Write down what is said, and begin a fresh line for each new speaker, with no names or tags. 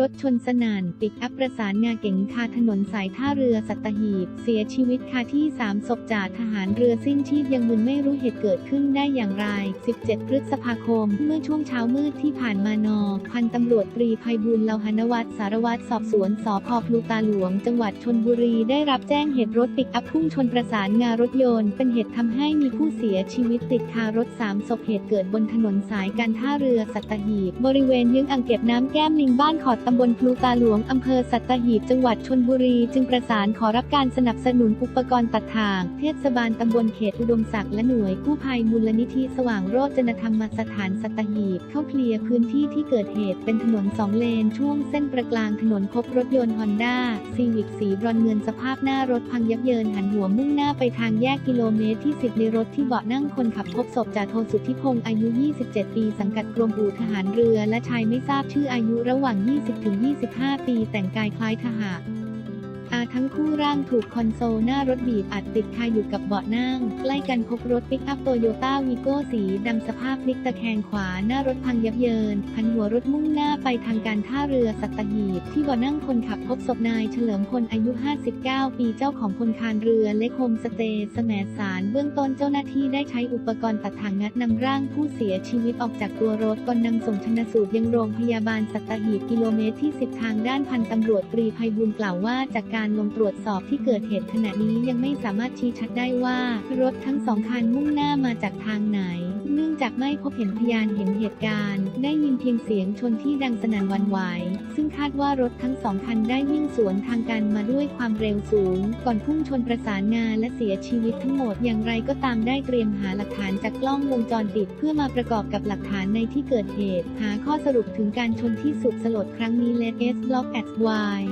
ถชนสนั่นปิกอัพประสานงาเก๋งคาถนนสายท่าเรือสัตหีบเสียชีวิตคาที่3 ศพจ่าทหารเรือสิ้นชีพยังมึนไม่รู้เหตุเกิดขึ้นได้อย่างไร17 พฤษภาคมเมื่อช่วงเช้ามืดที่ผ่านมานพันตำรวจตรีไพบูลย์ เลาหนวัฒน์สารวัตรสอบสวนสภ.พลูตาหลวงจังหวัดชลบุรีได้รับแจ้งเหตุรถปิกอัพพุ่งชนประสานงารถยนต์เป็นเหตุทำให้มีผู้เสียชีวิตติดคารถ3 ศพเหตุเกิดบนถนนสายการท่าเรือสัตหีบบริเวณยึงอ่างเก็บน้ำแก้มลิงบ้านขอดตำบลพลูตาหลวงอำเภอสัตหีบจังหวัดชลบุรีจึงประสานขอรับการสนับสนุนอุปกรณ์ตัดทางเทศบาลตำบลเขตอุดมศักดิ์และหน่วยกู้ภัยมูลนิธิสว่างโรจนธรรมสถานสัตหีบเข้าเคลียร์พื้นที่ที่เกิดเหตุเป็นถนน2 เลนช่วงเส้นประกลางถนนพบรถยนต์ฮอนด้าซีวิกสีบรอนเงินสภาพหน้ารถพังยับเยินหันหัวมุ่งหน้าไปทางแยกกิโลเมตรที่10ในรถที่เบาะนั่งคนขับพบศพจ่าโทสุทธิพงษ์อายุ 27 ปีสังกัดกรมอู่ทหารเรือและชายไม่ทราบชื่ออายุระหว่าง 20-25 ปีแต่งกายคล้ายทหารทั้งคู่ร่างถูกคอนโซลหน้ารถบีบอัดติดคาอยู่กับเบาะนั่งใกล้กันพบรถปิกอัพโตโยต้าวีโก้สีดำสภาพพลิกตะแคงขวาหน้ารถพังยับเยินหันหัวรถมุ่งหน้าไปทางการท่าเรือสัตหีบที่เบาะนั่งคนขับพบศพนายเฉลิมพลอายุ 59 ปีเจ้าของพลคารเรือเล็กโฮมสเตย์แสมสารเบื้องต้นเจ้าหน้าที่ได้ใช้อุปกรณ์ตัดถ่างงัดนำร่างผู้เสียชีวิตออกจากตัวรถก่อนนำส่งชันสูตรยังโรงพยาบาลสัตหีบกิโลเมตรที่10ทางด้านพันตำรวจตรีไพบูลย์กล่าวว่าจากการลงตรวจสอบที่เกิดเหตุขณะนี้ยังไม่สามารถชี้ชัดได้ว่ารถทั้ง2 คันมุ่งหน้ามาจากทางไหนเนื่องจากไม่พบเห็นพยานเห็นเหตุการณ์ได้ยินเพียงเสียงชนที่ดังสนั่นหวั่นไหวซึ่งคาดว่ารถทั้ง2 คันได้วิ่งสวนทางกันมาด้วยความเร็วสูงก่อนพุ่งชนประสานงาและเสียชีวิตทั้งหมดอย่างไรก็ตามได้เตรียมหาหลักฐานจากกล้องวงจรปิดเพื่อมาประกอบกับหลักฐานในที่เกิดเหตุหาข้อสรุปถึงการชนที่สุดสลดครั้งนี้และ S Block at Y